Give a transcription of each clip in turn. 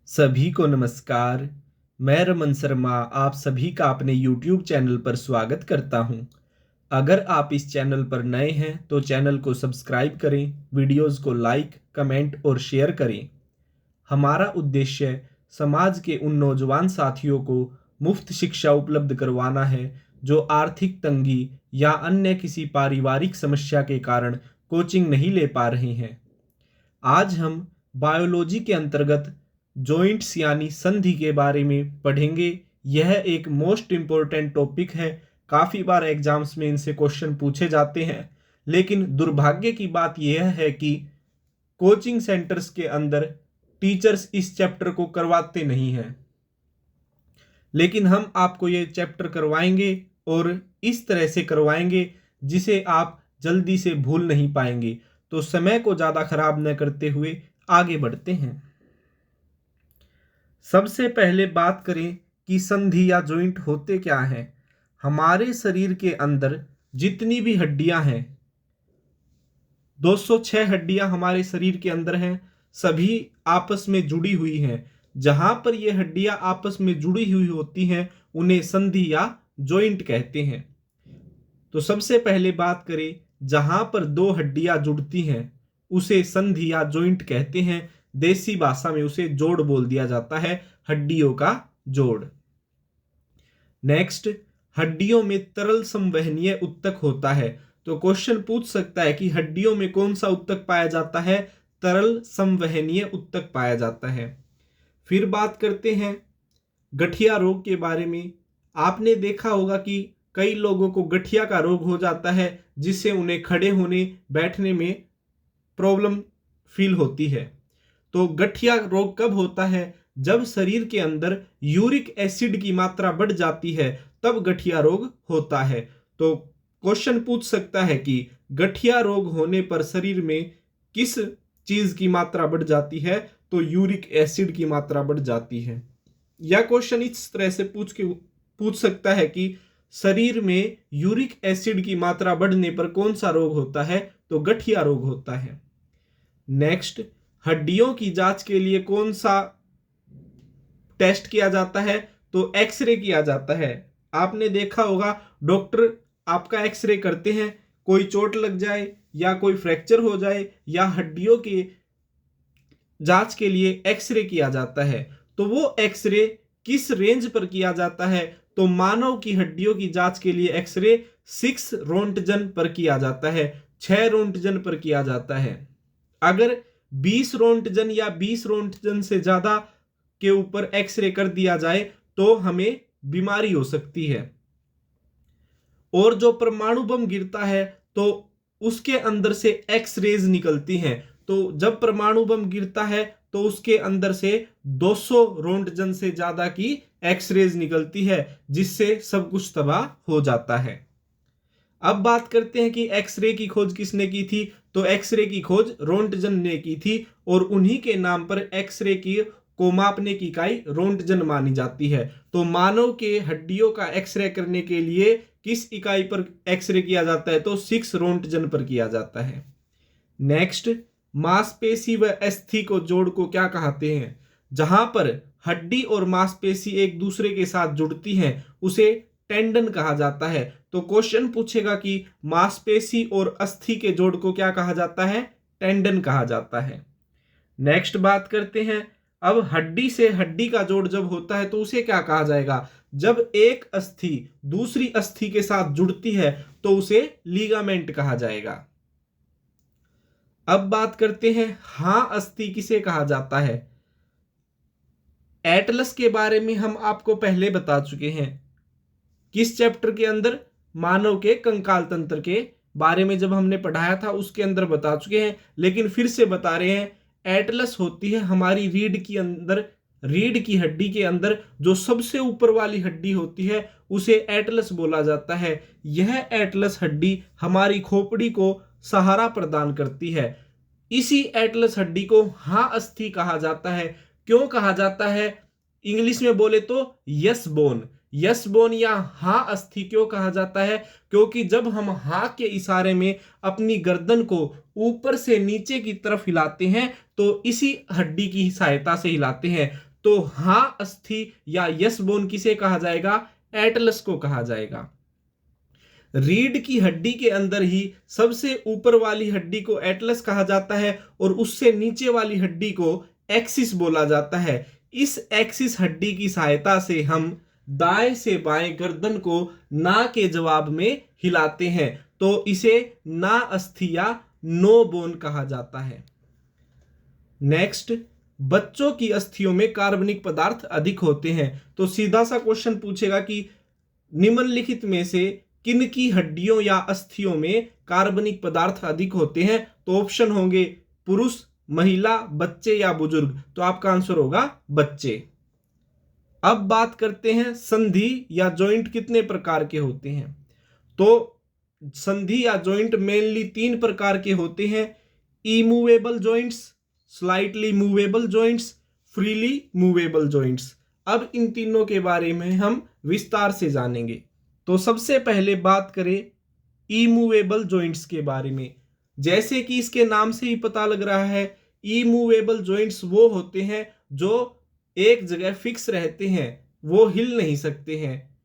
सभी को नमस्कार। मैं रमन शर्मा आप सभी का अपने YouTube चैनल पर स्वागत करता हूं। अगर आप इस चैनल पर नए हैं तो चैनल को सब्सक्राइब करें, वीडियोस को लाइक, कमेंट और शेयर करें। हमारा उद्देश्य समाज के उन नौजवान साथियों को मुफ्त शिक्षा उपलब्ध करवाना है जो आर्थिक तंगी या अन्य किसी पारिवारिक समस्या के कारण कोचिंग नहीं ले पा रहे हैं। आज हम बायोलॉजी के अंतर्गत जॉइंट्स यानी संधि के बारे में पढ़ेंगे। यह एक मोस्ट इम्पोर्टेंट टॉपिक है। काफ़ी बार एग्जाम्स में इनसे क्वेश्चन पूछे जाते हैं, लेकिन दुर्भाग्य की बात यह है कि कोचिंग सेंटर्स के अंदर टीचर्स इस चैप्टर को करवाते नहीं हैं। लेकिन हम आपको ये चैप्टर करवाएंगे और इस तरह से करवाएंगे जिसे आप जल्दी से भूल नहीं पाएंगे। तो समय को ज़्यादा खराब न करते हुए आगे बढ़ते हैं। सबसे पहले बात करें कि संधि या जॉइंट होते क्या हैं। हमारे शरीर के अंदर जितनी भी हड्डियां हैं, 206 हड्डियां हमारे शरीर के अंदर हैं, सभी आपस में जुड़ी हुई हैं। जहां पर ये हड्डियां आपस में जुड़ी हुई होती हैं उन्हें संधि या जॉइंट कहते हैं। तो सबसे पहले बात करें, जहां पर दो हड्डियां जुड़ती हैं उसे संधि या जॉइंट कहते हैं। देसी भाषा में उसे जोड़ बोल दिया जाता है, हड्डियों का जोड़। नेक्स्ट, हड्डियों में तरल संवहनीय ऊतक होता है। तो क्वेश्चन पूछ सकता है कि हड्डियों में कौन सा ऊतक पाया जाता है? तरल संवहनीय ऊतक पाया जाता है। फिर बात करते हैं गठिया रोग के बारे में। आपने देखा होगा कि कई लोगों को गठिया का रोग हो जाता है, जिससे उन्हें खड़े होने बैठने में प्रॉब्लम फील होती है। तो गठिया रोग कब होता है? जब शरीर के अंदर यूरिक एसिड की मात्रा बढ़ जाती है तब गठिया रोग होता है। तो क्वेश्चन पूछ सकता है कि गठिया रोग होने पर शरीर में किस चीज की मात्रा बढ़ जाती है? तो यूरिक एसिड की मात्रा बढ़ जाती है। या क्वेश्चन इस तरह से पूछ सकता है कि शरीर में यूरिक एसिड की मात्रा बढ़ने पर कौन सा रोग होता है? तो गठिया रोग होता है। नेक्स्ट, हड्डियों की जांच के लिए कौन सा टेस्ट किया जाता है? तो एक्सरे किया जाता है। आपने देखा होगा डॉक्टर आपका एक्सरे करते हैं, कोई चोट लग जाए या कोई फ्रैक्चर हो जाए या हड्डियों की जांच के लिए एक्सरे किया जाता है। तो वो एक्सरे किस रेंज पर किया जाता है? तो मानव की हड्डियों की जांच के लिए एक्सरे 6 रोंटजन पर किया जाता है, 6 रोंटजन पर किया जाता है। अगर 20 रोंटजन या 20 रोंटजन से ज्यादा के ऊपर एक्सरे कर दिया जाए तो हमें बीमारी हो सकती है। और जो परमाणु बम गिरता है तो उसके अंदर से एक्स रेज निकलती हैं। तो जब परमाणु बम गिरता है तो उसके अंदर से 200 रोंटजन से ज्यादा की एक्स रेज निकलती है, जिससे सब कुछ तबाह हो जाता है। अब बात करते हैं कि एक्सरे की खोज किसने की थी? तो एक्सरे की खोज रोंटजन ने की थी और उन्हीं के नाम पर एक्सरे की को मापने की इकाई रोंटजन मानी जाती है। तो मानव के हड्डियों का एक्सरे करने के लिए किस इकाई पर एक्सरे किया जाता है? तो 6 रोंटजन पर किया जाता है। नेक्स्ट, मांसपेशी व अस्थि को जोड़ को क्या कहते हैं? जहां पर हड्डी और मांसपेशी एक दूसरे के साथ जुड़ती हैं उसे टेंडन कहा जाता है। तो क्वेश्चन पूछेगा कि मांसपेशी और अस्थि के जोड़ को क्या कहा जाता है? टेंडन कहा जाता है। नेक्स्ट बात करते हैं, अब हड्डी से हड्डी का जोड़ जब होता है तो उसे क्या कहा जाएगा? जब एक अस्थि दूसरी अस्थि के साथ जुड़ती है तो उसे लीगामेंट कहा जाएगा। अब बात करते हैं हाँ अस्थि किसे कहा जाता है। एटलस के बारे में हम आपको पहले बता चुके हैं। किस चैप्टर के अंदर? मानव के कंकाल तंत्र के बारे में जब हमने पढ़ाया था उसके अंदर बता चुके हैं, लेकिन फिर से बता रहे हैं। एटलस होती है हमारी रीढ़ की अंदर, रीढ़ की हड्डी के अंदर जो सबसे ऊपर वाली हड्डी होती है उसे एटलस बोला जाता है। यह एटलस हड्डी हमारी खोपड़ी को सहारा प्रदान करती है। इसी एटलस हड्डी को हाँ अस्थि कहा जाता है। क्यों कहा जाता है? इंग्लिश में बोले तो यस बोन। यस बोन या हाँ अस्थि क्यों कहा जाता है? क्योंकि जब हम हाँ के इशारे में अपनी गर्दन को ऊपर से नीचे की तरफ हिलाते हैं तो इसी हड्डी की सहायता से हिलाते हैं। तो हाँ अस्थि या यस बोन किसे कहा जाएगा? एटलस को कहा जाएगा। रीढ़ की हड्डी के अंदर ही सबसे ऊपर वाली हड्डी को एटलस कहा जाता है और उससे नीचे वाली हड्डी को एक्सिस बोला जाता है। इस एक्सिस हड्डी की सहायता से हम दाएं से बाएं गर्दन को ना के जवाब में हिलाते हैं, तो इसे ना अस्थि या नो बोन कहा जाता है। नेक्स्ट, बच्चों की अस्थियों में कार्बनिक पदार्थ अधिक होते हैं। तो सीधा सा क्वेश्चन पूछेगा कि निम्नलिखित में से किन की हड्डियों या अस्थियों में कार्बनिक पदार्थ अधिक होते हैं? तो ऑप्शन होंगे पुरुष, महिला, बच्चे या बुजुर्ग। तो आपका आंसर होगा बच्चे। अब बात करते हैं संधि या जॉइंट कितने प्रकार के होते हैं। तो संधि या जॉइंट मेनली 3 प्रकार के होते हैं: immovable joints, slightly movable joints, freely movable joints. अब इन तीनों के बारे में हम विस्तार से जानेंगे। तो सबसे पहले बात करें इमूवेबल जॉइंट्स के बारे में। जैसे कि इसके नाम से ही पता लग रहा है, इमूवेबल जॉइंट्स वो होते हैं जो एक जगह फिक्स रहते हैं, वो हिल नहीं सकते हैं।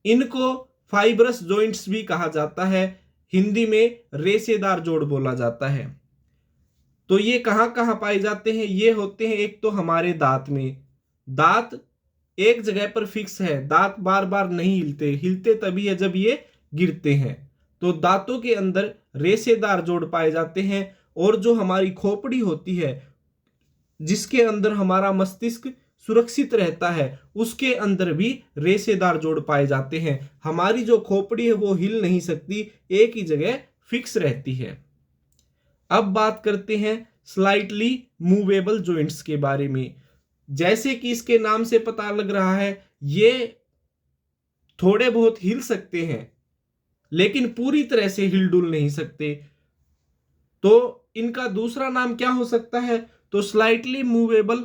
इनको फाइब्रस जॉइंट्स भी कहा जाता है, हिंदी में रेशेदार जोड़ बोला जाता है। तो ये कहाँ कहाँ पाए जाते हैं? ये होते हैं एक तो हमारे दांत में। दांत एक जगह पर फिक्स है, दांत बार बार नहीं हिलते, हिलते तभी है जब ये गिरते हैं। तो दांतों के अंदर रेशेदार जोड़ पाए जाते हैं। और जो हमारी खोपड़ी होती है, जिसके अंदर हमारा मस्तिष्क सुरक्षित रहता है, उसके अंदर भी रेशेदार जोड़ पाए जाते हैं। हमारी जो खोपड़ी है वो हिल नहीं सकती, एक ही जगह फिक्स रहती है। अब बात करते हैं स्लाइटली मूवेबल जॉइंट्स के बारे में। जैसे कि इसके नाम से पता लग रहा है, ये थोड़े बहुत हिल सकते हैं लेकिन पूरी तरह से हिलडुल नहीं सकते। तो इनका दूसरा नाम क्या हो सकता है? तो स्लाइटली मूवेबल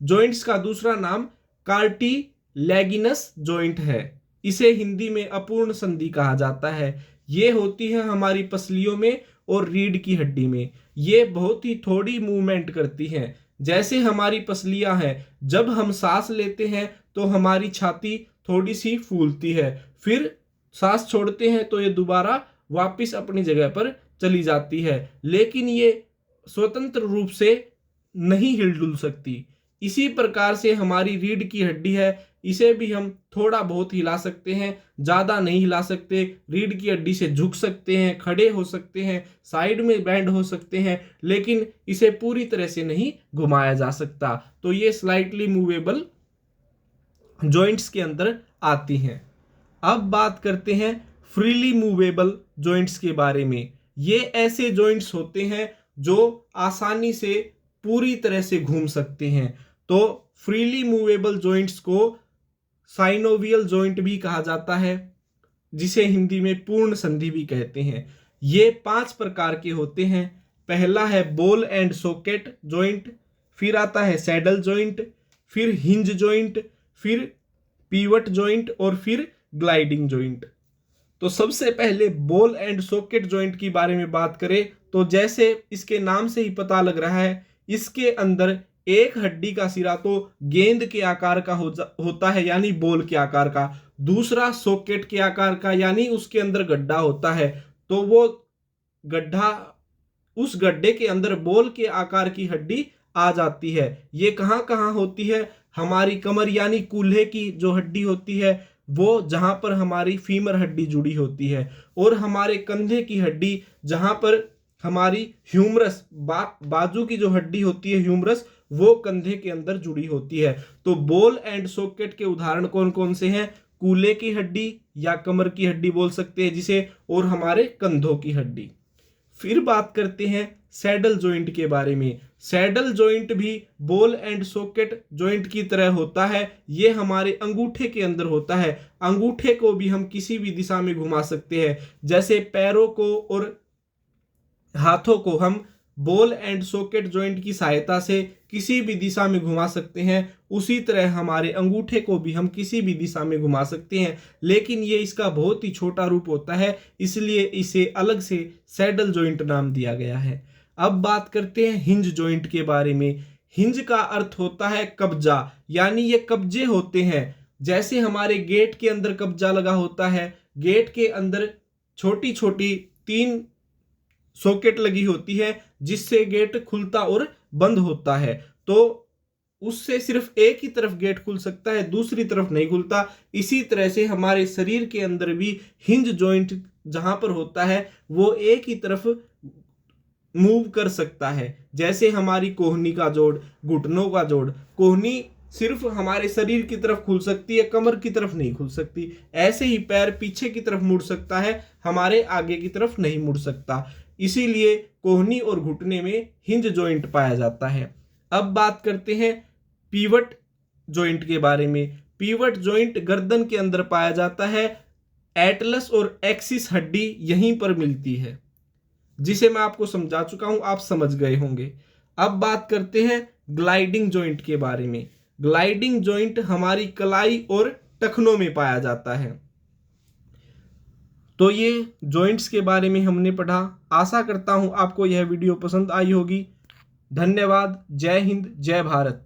जॉइंट्स का दूसरा नाम कार्टिलैगिनस जॉइंट है। इसे हिंदी में अपूर्ण संधि कहा जाता है। ये होती है हमारी पसलियों में और रीढ़ की हड्डी में। ये बहुत ही थोड़ी मूवमेंट करती हैं। जैसे हमारी पसलियां हैं, जब हम सांस लेते हैं तो हमारी छाती थोड़ी सी फूलती है, फिर सांस छोड़ते हैं तो ये दोबारा वापस अपनी जगह पर चली जाती है, लेकिन ये स्वतंत्र रूप से नहीं हिलडुल सकती। इसी प्रकार से हमारी रीढ़ की हड्डी है, इसे भी हम थोड़ा बहुत हिला सकते हैं, ज्यादा नहीं हिला सकते। रीढ़ की हड्डी से झुक सकते हैं, खड़े हो सकते हैं, साइड में बैंड हो सकते हैं, लेकिन इसे पूरी तरह से नहीं घुमाया जा सकता। तो ये स्लाइटली मूवेबल जॉइंट्स के अंदर आती हैं। अब बात करते हैं फ्रीली मूवेबल जॉइंट्स के बारे में। ये ऐसे जॉइंट्स होते हैं जो आसानी से पूरी तरह से घूम सकते हैं। तो फ्रीली मूवेबल जॉइंट्स को साइनोवियल जॉइंट भी कहा जाता है, जिसे हिंदी में पूर्ण संधि भी कहते हैं। ये 5 प्रकार के होते हैं। पहला है बॉल एंड सॉकेट जॉइंट, फिर आता है सैडल जॉइंट, फिर हिंज जॉइंट, फिर पीवट जॉइंट और फिर ग्लाइडिंग जॉइंट। तो सबसे पहले बॉल एंड सॉकेट जॉइंट की बारे में बात करें तो जैसे इसके नाम से ही पता लग रहा है, इसके अंदर एक हड्डी का सिरा तो गेंद के आकार का होता है, यानी बॉल के आकार का। दूसरा सॉकेट के आकार का, यानी उसके अंदर गड्ढा होता है। तो वो गड्ढा, उस गड्ढे के अंदर बॉल के आकार की हड्डी आ जाती है। ये कहाँ कहाँ होती है? हमारी कमर यानी कूल्हे की जो हड्डी होती है, वो जहां पर हमारी फीमर हड्डी जुड़ी होती है, और हमारे कंधे की हड्डी जहां पर हमारी ह्यूमरस बाजू की जो हड्डी होती है ह्यूमरस, वो कंधे के अंदर जुड़ी होती है। तो बॉल एंड सॉकेट के उदाहरण कौन कौन से हैं? कूल्हे की हड्डी या कमर की हड्डी बोल सकते हैं जिसे, और हमारे कंधों की हड्डी। फिर बात करते हैं सैडल जॉइंट के बारे में। सैडल जॉइंट भी बॉल एंड सॉकेट जॉइंट की तरह होता है। ये हमारे अंगूठे के अंदर होता है। अंगूठे को भी हम किसी भी दिशा में घुमा सकते हैं। जैसे पैरों को और हाथों को हम बॉल एंड सॉकेट जॉइंट की सहायता से किसी भी दिशा में घुमा सकते हैं, उसी तरह हमारे अंगूठे को भी हम किसी भी दिशा में घुमा सकते हैं। लेकिन ये इसका बहुत ही छोटा रूप होता है, इसलिए इसे अलग से सैडल जॉइंट नाम दिया गया है। अब बात करते हैं हिंज जॉइंट के बारे में। हिंज का अर्थ होता है कब्जा, यानी ये कब्जे होते हैं। जैसे हमारे गेट के अंदर कब्जा लगा होता है, गेट के अंदर छोटी छोटी 3 सॉकेट लगी होती है जिससे गेट खुलता और बंद होता है, तो उससे सिर्फ एक ही तरफ गेट खुल सकता है, दूसरी तरफ नहीं खुलता। इसी तरह से हमारे शरीर के अंदर भी हिंज जॉइंट जहां पर होता है वो एक ही तरफ मूव कर सकता है। जैसे हमारी कोहनी का जोड़, घुटनों का जोड़, कोहनी सिर्फ हमारे शरीर की तरफ खुल सकती है, कमर की तरफ नहीं खुल सकती। ऐसे ही पैर पीछे की तरफ मुड़ सकता है, हमारे आगे की तरफ नहीं मुड़ सकता। इसीलिए कोहनी और घुटने में हिंज जॉइंट पाया जाता है। अब बात करते हैं पीवट जॉइंट के बारे में। पीवट जॉइंट गर्दन के अंदर पाया जाता है। एटलस और एक्सिस हड्डी यहीं पर मिलती है, जिसे मैं आपको समझा चुका हूं, आप समझ गए होंगे। अब बात करते हैं ग्लाइडिंग जॉइंट के बारे में। ग्लाइडिंग जॉइंट हमारी कलाई और टखनों में पाया जाता है। तो ये जॉइंट्स के बारे में हमने पढ़ा। आशा करता हूं आपको यह वीडियो पसंद आई होगी। धन्यवाद। जय हिंद, जय भारत।